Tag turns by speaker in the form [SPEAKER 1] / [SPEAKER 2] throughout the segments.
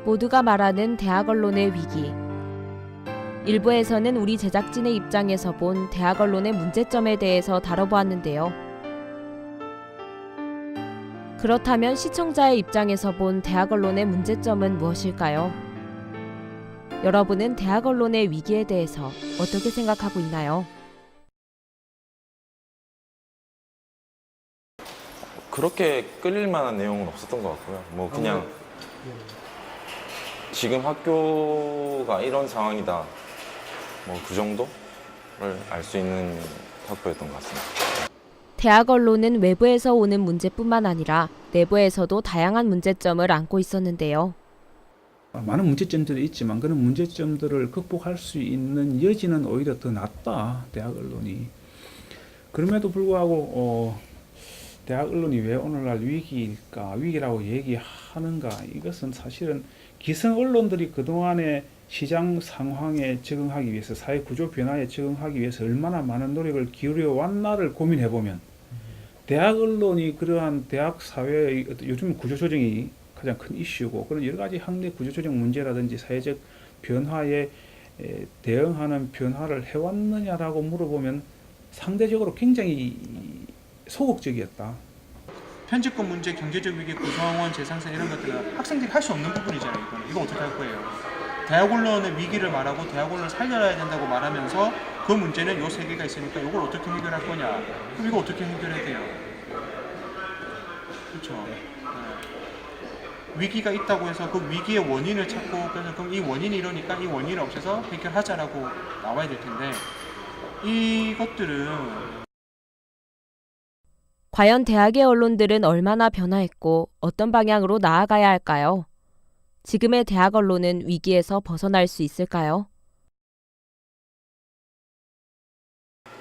[SPEAKER 1] 모두가 말하는 대학 언론의 위기. 일부에서는 우리 제작진의 입장에서 본 대학 언론의 문제점에 대해서 다뤄보았는데요. 그렇다면 시청자의 입장에서 본 대학 언론의 문제점은 무엇일까요? 여러분은 대학 언론의 위기에 대해서 어떻게 생각하고 있나요?
[SPEAKER 2] 그렇게 끌릴 만한 내용은 없었던 것 같고요. 뭐 그냥 지금 학교가 이런 상황이다. 뭐 그 정도를 알 수 있는 학교였던 것 같습니다.
[SPEAKER 1] 대학 언론은 외부에서 오는 문제뿐만 아니라 내부에서도 다양한 문제점을 안고 있었는데요.
[SPEAKER 3] 많은 문제점들이 있지만 그런 문제점들을 극복할 수 있는 여지는 오히려 더 낮다. 대학 언론이. 그럼에도 불구하고 대학 언론이 왜 오늘날 위기일까? 위기라고 얘기하는가? 이것은 사실은 기성 언론들이 그동안의 시장 상황에 적응하기 위해서, 사회 구조 변화에 적응하기 위해서 얼마나 많은 노력을 기울여 왔나를 고민해 보면 대학 언론이 그러한 대학 사회의 요즘 구조 조정이 가장 큰 이슈고, 그런 여러 가지 학내 구조 조정 문제라든지 사회적 변화에 대응하는 변화를 해왔느냐라고 물어보면 상대적으로 굉장히 소극적이었다.
[SPEAKER 4] 편집권 문제, 경제적 위기, 구성원, 재상생 이런 것들은 학생들이 할 수 없는 부분이잖아요. 이거 어떻게 할 거예요? 대학 언론의 위기를 말하고 대학 언론을 살려야 된다고 말하면서 그 문제는 요 세 개가 있으니까 이걸 어떻게 해결할 거냐? 그럼 이거 어떻게 해결해야 돼요? 그렇죠. 위기가 있다고 해서 그 위기의 원인을 찾고, 그래서 그럼 이 원인이 이러니까 이 원인을 없애서 해결하자라고 나와야 될 텐데, 이것들은
[SPEAKER 1] 과연 대학의 언론들은 얼마나 변화했고 어떤 방향으로 나아가야 할까요? 지금의 대학 언론은 위기에서 벗어날 수 있을까요?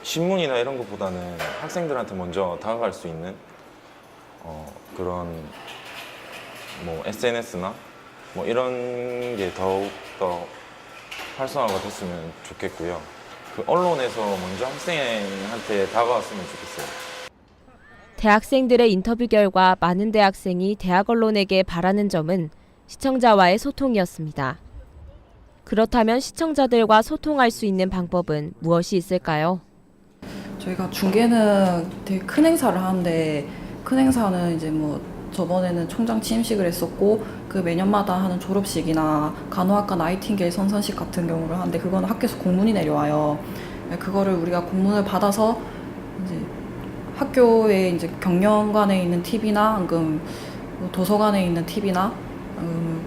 [SPEAKER 2] 신문이나 이런 것보다는 학생들한테 먼저 다가갈 수 있는 그런 뭐 SNS나 뭐 이런 게 더욱더 활성화가 됐으면 좋겠고요. 그 언론에서 먼저 학생한테 다가왔으면 좋겠어요.
[SPEAKER 1] 대학생들의 인터뷰 결과 많은 대학생이 대학 언론에게 바라는 점은 시청자와의 소통이었습니다. 그렇다면 시청자들과 소통할 수 있는 방법은 무엇이 있을까요?
[SPEAKER 5] 저희가 중계는 되게 큰 행사를 하는데, 큰 행사는 이제 뭐 저번에는 총장 취임식을 했었고, 그 매년마다 하는 졸업식이나 간호학과 나이팅게일 선선식 같은 경우를 하는데, 그건 학교에서 공문이 내려와요. 그거를 우리가 공문을 받아서 이제 학교에 이제 경영관에 있는 TV나 도서관에 있는 TV나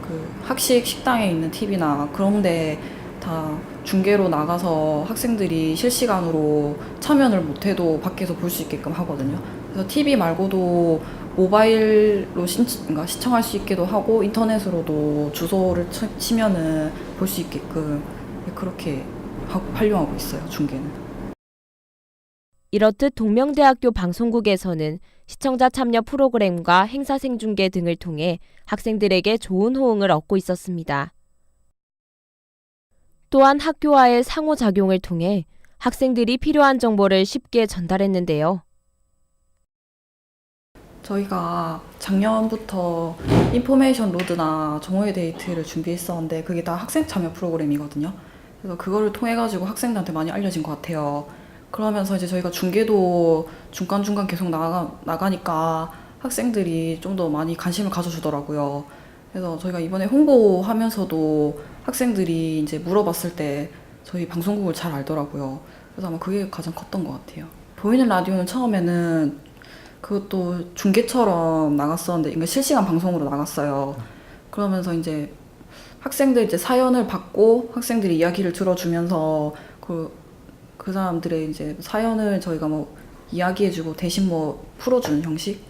[SPEAKER 5] 그 학식 식당에 있는 TV나 그런데 다 중계로 나가서 학생들이 실시간으로 참여를 못해도 밖에서 볼 수 있게끔 하거든요. 그래서 TV 말고도 모바일로 시청할 수 있게도 하고, 인터넷으로도 주소를 치면은 볼 수 있게끔 그렇게 활용하고 있어요, 중계는.
[SPEAKER 1] 이렇듯 동명대학교 방송국에서는 시청자 참여 프로그램과 행사 생중계 등을 통해 학생들에게 좋은 호응을 얻고 있었습니다. 또한 학교와의 상호작용을 통해 학생들이 필요한 정보를 쉽게 전달했는데요.
[SPEAKER 5] 저희가 작년부터 인포메이션 로드나 정오의 데이트를 준비했었는데, 그게 다 학생 참여 프로그램이거든요. 그래서 그거를 통해가지고 학생들한테 많이 알려진 것 같아요. 그러면서 이제 저희가 중계도 중간중간 계속 나가니까 학생들이 좀 더 많이 관심을 가져주더라고요. 그래서 저희가 이번에 홍보하면서도 학생들이 이제 물어봤을 때 저희 방송국을 잘 알더라고요. 그래서 아마 그게 가장 컸던 것 같아요. 보이는 라디오는 처음에는 그것도 중계처럼 나갔었는데, 이거 실시간 방송으로 나갔어요. 그러면서 이제 학생들 이제 사연을 받고 학생들이 이야기를 들어주면서 그 사람들의 이제 사연을 저희가 뭐 이야기해주고 대신 뭐 풀어주는 형식?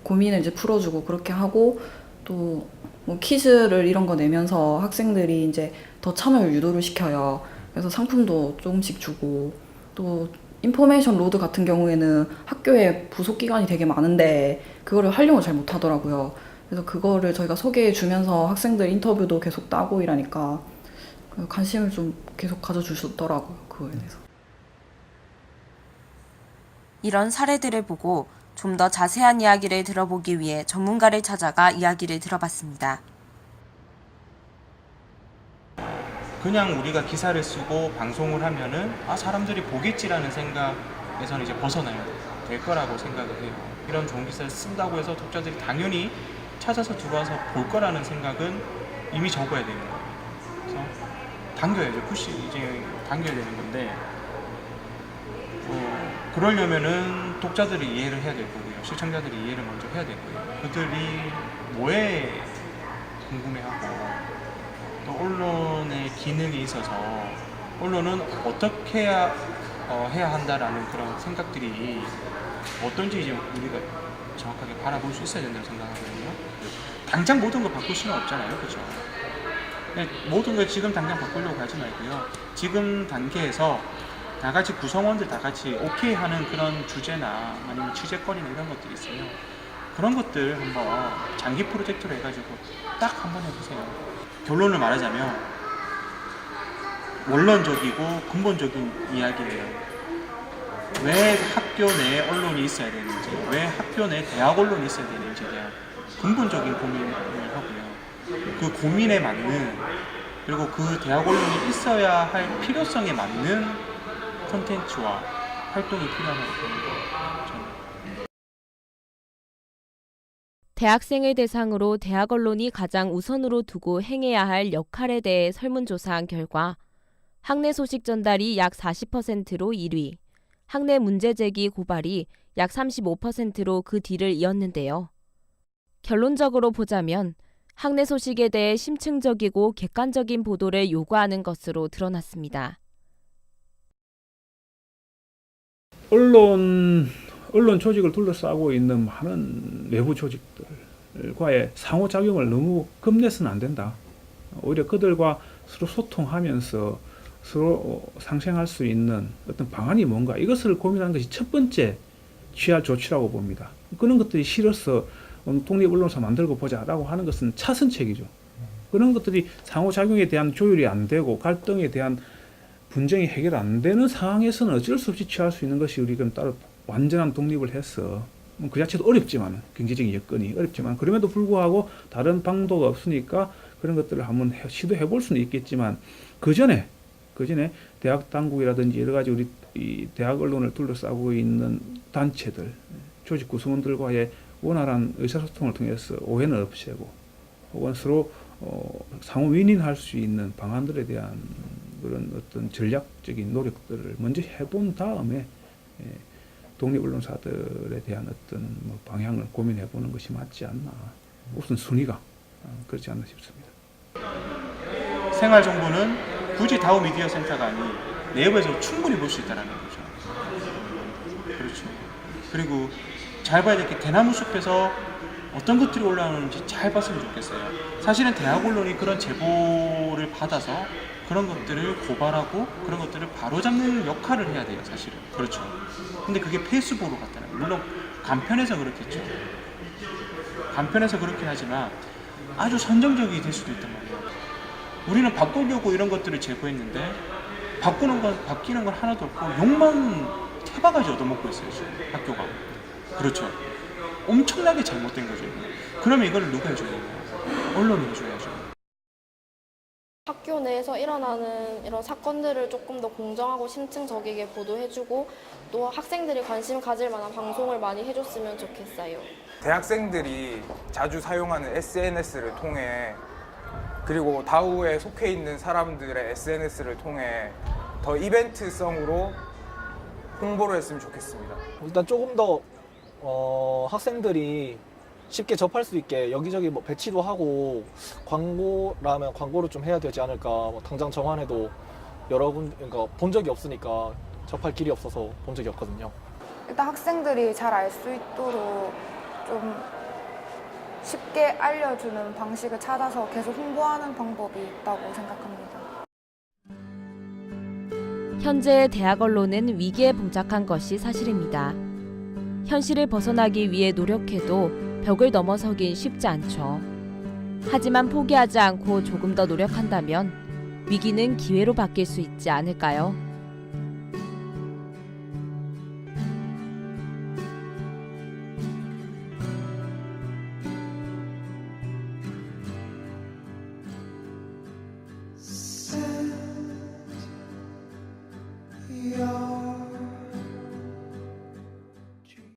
[SPEAKER 5] 고민을 이제 풀어주고 그렇게 하고, 또 뭐 퀴즈를 이런 거 내면서 학생들이 이제 더 참여를 유도를 시켜요. 그래서 상품도 조금씩 주고, 또 인포메이션 로드 같은 경우에는 학교에 부속 기관이 되게 많은데 그거를 활용을 잘 못하더라고요. 그래서 그거를 저희가 소개해 주면서 학생들 인터뷰도 계속 따고 이러니까 관심을 좀 계속 가져주셨더라고요, 그거에 대해서.
[SPEAKER 1] 이런 사례들을 보고 좀 더 자세한 이야기를 들어보기 위해 전문가를 찾아가 이야기를 들어봤습니다.
[SPEAKER 4] 그냥 우리가 기사를 쓰고 방송을 하면은 사람들이 보겠지라는 생각에서는 이제 벗어나야 될 거라고 생각을 해요. 이런 좋은 기사를 쓴다고 해서 독자들이 당연히 찾아서 들어와서 볼 거라는 생각은 이미 접어야 되는 거예요. 그래서 당겨야죠. 푸시 이제 당겨야 되는 건데 그러려면은 독자들이 이해를 해야 될 거고요. 시청자들이 이해를 먼저 해야 될 거예요. 그들이 뭐에 궁금해하고 또 언론의 기능에 있어서 언론은 어떻게 해야 한다라는 그런 생각들이 어떤지 이제 우리가 정확하게 바라볼 수 있어야 된다고 생각하거든요. 당장 모든 걸 바꿀 수는 없잖아요, 그렇죠? 모든 걸 지금 당장 바꾸려고 하지 말고요. 지금 단계에서 다 같이 구성원들 다 같이 오케이 하는 그런 주제나 아니면 취재거리나 이런 것들이 있어요. 그런 것들 한번 장기 프로젝트로 해가지고 딱 한번 해보세요. 결론을 말하자면 원론적이고 근본적인 이야기예요. 왜 학교 내에 언론이 있어야 되는지, 왜 학교 내에 대학 언론이 있어야 되는지에 대한 근본적인 고민을 하고요. 그 고민에 맞는, 그리고 그 대학 언론이 있어야 할 필요성에 맞는 콘텐츠와 활동이 필요하다고 봅니다. 저는.
[SPEAKER 1] 대학생을 대상으로 대학 언론이 가장 우선으로 두고 행해야 할 역할에 대해 설문조사한 결과 학내 소식 전달이 약 40%로 1위, 학내 문제 제기 고발이 약 35%로 그 뒤를 이었는데요. 결론적으로 보자면 학내 소식에 대해 심층적이고 객관적인 보도를 요구하는 것으로 드러났습니다.
[SPEAKER 3] 언론 조직을 둘러싸고 있는 많은 외부 조직들과의 상호작용을 너무 겁내서는 안 된다. 오히려 그들과 서로 소통하면서 서로 상생할 수 있는 어떤 방안이 뭔가, 이것을 고민하는 것이 첫 번째 취할 조치라고 봅니다. 그런 것들이 싫어서 독립언론사 만들고 보자라고 하는 것은 차선책이죠. 그런 것들이 상호작용에 대한 조율이 안 되고 갈등에 대한 분쟁이 해결 안 되는 상황에서는 어쩔 수 없이 취할 수 있는 것이, 우리가 따로 완전한 독립을 해서 그 자체도 어렵지만, 경제적인 여건이 어렵지만, 그럼에도 불구하고 다른 방도가 없으니까 그런 것들을 한번 시도해 볼 수는 있겠지만, 그 전에 대학 당국이라든지 여러 가지 우리 이 대학 언론을 둘러싸고 있는 단체들, 조직 구성원들과의 원활한 의사소통을 통해서 오해는 없애고, 혹은 서로 상호 윈윈할 수 있는 방안들에 대한 그런 어떤 전략적인 노력들을 먼저 해본 다음에 독립언론사들에 대한 어떤 방향을 고민해보는 것이 맞지 않나. 우선 순위가 그렇지 않나 싶습니다.
[SPEAKER 4] 생활정보는 굳이 다우 미디어 센터가 아닌 내부에서 충분히 볼 수 있다는 거죠. 그렇죠. 그리고 잘 봐야 될 게 대나무 숲에서 어떤 것들이 올라오는지 잘 봤으면 좋겠어요. 사실은 대학 언론이 그런 제보를 받아서 그런 것들을 고발하고 그런 것들을 바로잡는 역할을 해야 돼요, 사실은. 그렇죠. 근데 그게 페이스북으로 갔다는 거예요. 물론 간편해서 그렇겠죠. 간편해서 그렇긴 하지만 아주 선정적이 될 수도 있단 말이에요. 우리는 바꾸려고 이런 것들을 제보했는데 바뀌는 건 하나도 없고 욕만 태바가지 얻어먹고 있어요, 지금 학교가. 그렇죠. 엄청나게 잘못된 거죠. 그러면 이걸 누가 해줘야 되나요? 언론이 해줘야죠.
[SPEAKER 6] 학교 내에서 일어나는 이런 사건들을 조금 더 공정하고 심층적이게 보도해주고 또 학생들이 관심 가질 만한 방송을 많이 해줬으면 좋겠어요.
[SPEAKER 7] 대학생들이 자주 사용하는 SNS를 통해, 그리고 다우에 속해 있는 사람들의 SNS를 통해 더 이벤트성으로 홍보를 했으면 좋겠습니다.
[SPEAKER 8] 일단 조금 더 학생들이 쉽게 접할 수 있게 여기저기 뭐 배치도 하고, 광고라면 광고를 좀 해야 되지 않을까. 뭐 당장 정안에도 그러니까 본 적이 없으니까, 접할 길이 없어서 본 적이 없거든요.
[SPEAKER 9] 일단 학생들이 잘 알 수 있도록 좀 쉽게 알려주는 방식을 찾아서 계속 홍보하는 방법이 있다고 생각합니다.
[SPEAKER 1] 현재 대학 언론은 위기에 봉착한 것이 사실입니다. 현실을 벗어나기 위해 노력해도 벽을 넘어서긴 쉽지 않죠. 하지만 포기하지 않고 조금 더 노력한다면 위기는 기회로 바뀔 수 있지 않을까요?